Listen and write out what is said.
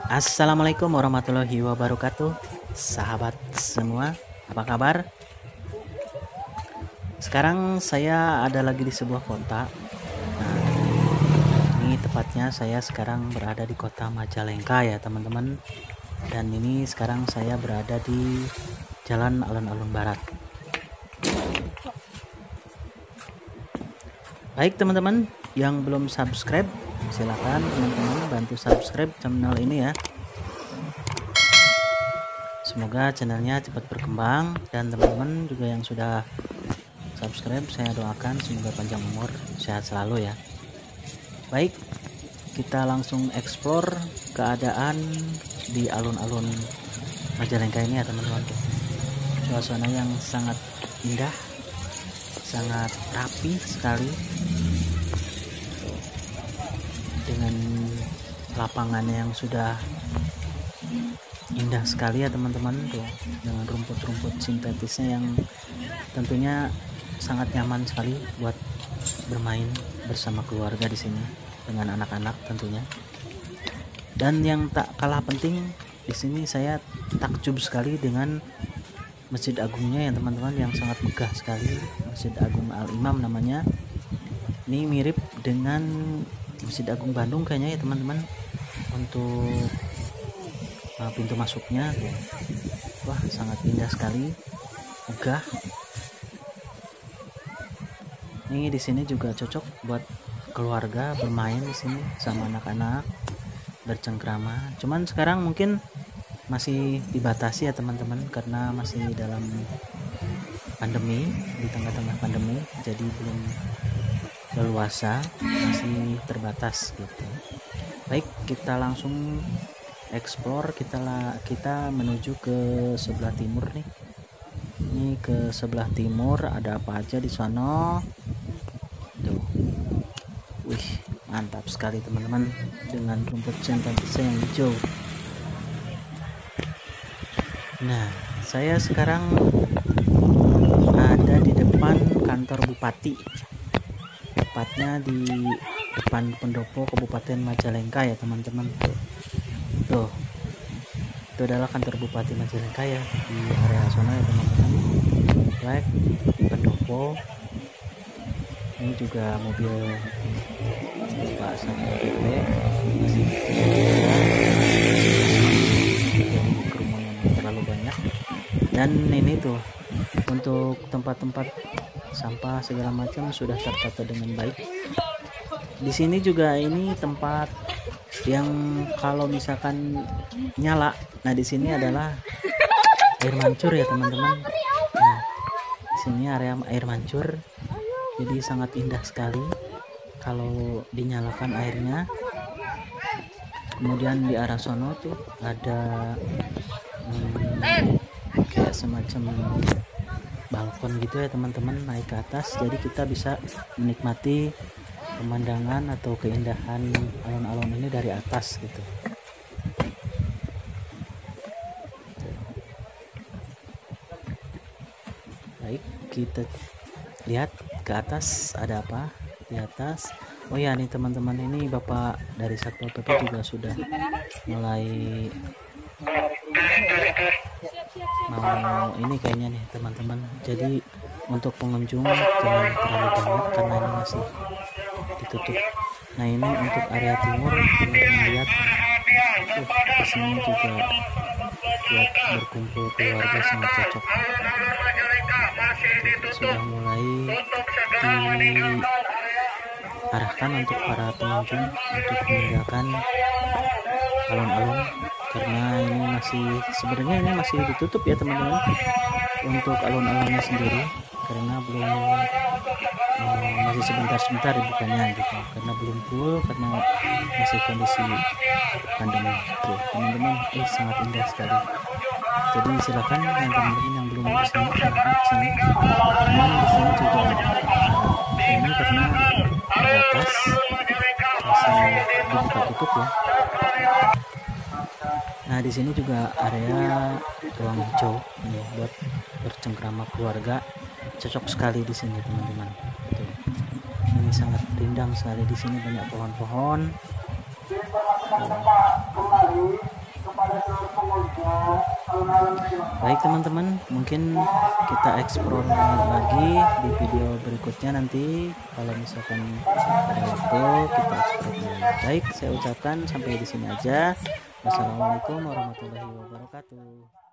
Assalamualaikum warahmatullahi wabarakatuh. Sahabat semua, apa kabar? Sekarang saya ada lagi di sebuah kota. Nah, ini tepatnya saya sekarang berada di kota Majalengka ya teman-teman. Dan ini sekarang saya berada di Jalan Alun-Alun Barat. Baik teman-teman yang belum subscribe, silakan teman-teman bantu subscribe channel ini ya. Semoga channelnya cepat berkembang, dan teman-teman juga yang sudah subscribe saya doakan semoga panjang umur, sehat selalu ya. Baik, kita langsung explore keadaan di alun-alun Majalengka ini ya teman-teman. Suasana yang sangat indah, sangat rapi sekali, dengan lapangan yang sudah indah sekali ya teman-teman tuh, dengan rumput-rumput sintetisnya yang tentunya sangat nyaman sekali buat bermain bersama keluarga di sini dengan anak-anak tentunya. Dan yang tak kalah penting di sini saya takjub sekali dengan Masjid Agungnya ya teman-teman, yang sangat megah sekali. Masjid Agung Al Imam namanya. Ini mirip dengan Masjid Agung Bandung kayaknya ya teman-teman untuk pintu masuknya. Wah, sangat indah sekali, megah. Ini di sini juga cocok buat keluarga bermain di sini sama anak-anak, bercengkrama. Cuman sekarang mungkin masih dibatasi ya teman-teman, karena masih dalam pandemi, di tengah-tengah pandemi, jadi belum leluasa, masih terbatas gitu. Baik, kita langsung explore. Kita menuju ke sebelah timur nih. Ini ke sebelah timur ada apa aja di sana? Tuh. Wih, mantap sekali teman-teman, dengan rumput sintetis yang hijau. Nah, saya sekarang ada di depan kantor bupati, tepatnya di depan pendopo Kabupaten Majalengka ya teman-teman. Tuh, itu adalah kantor bupati Majalengka ya, di area sana ya teman-teman. Baik, pendopo. Ini juga mobil Pak Satpol PP masih kerumunan terlalu banyak. Dan ini tuh untuk tempat-tempat sampah segala macam sudah tertata dengan baik. Di sini juga ini tempat yang kalau misalkan nyala, nah di sini adalah air mancur ya teman-teman. Nah, di sini area air mancur, jadi sangat indah sekali kalau dinyalakan airnya. Kemudian di arah sono tuh ada kayak semacam balkon gitu ya teman-teman, naik ke atas, jadi kita bisa menikmati pemandangan atau keindahan alun-alun ini dari atas gitu. Baik, kita lihat ke atas ada apa di atas. Oh ya nih teman-teman, ini Bapak dari Satpol PP juga sudah mulai mau ini kayaknya nih teman-teman. Jadi untuk pengunjung jangan terlalu banyak karena ini masih ditutup. Nah, ini untuk area timur teman-teman lihat. Di sini juga buat berkumpul keluarga sangat cocok. Sudah mulai diarahkan untuk para pengunjung untuk meninggalkan alun-alun, karena ini masih, sebenarnya ini masih ditutup ya teman-teman untuk alun-alunnya sendiri, karena belum masih sebentar dibukanya gitu, karena belum full, karena masih kondisi pandemi. Tuh teman-teman, sangat indah sekali. Jadi silakan yang teman-teman yang belum kesini, silakan kesini. Ini di sini juga ini karena terbatas, masih dibuka tutup ya. Nah, di sini juga area ruang hijau nih buat bercengkrama keluarga, cocok sekali di sini teman-teman. Ini sangat rindang sekali, di sini banyak pohon-pohon. Baik teman-teman, mungkin kita eksplor lagi di video berikutnya nanti kalau misalkan ada waktu kita eksplor lagi. Baik, saya ucapkan sampai di sini aja. Wassalamualaikum warahmatullahi wabarakatuh.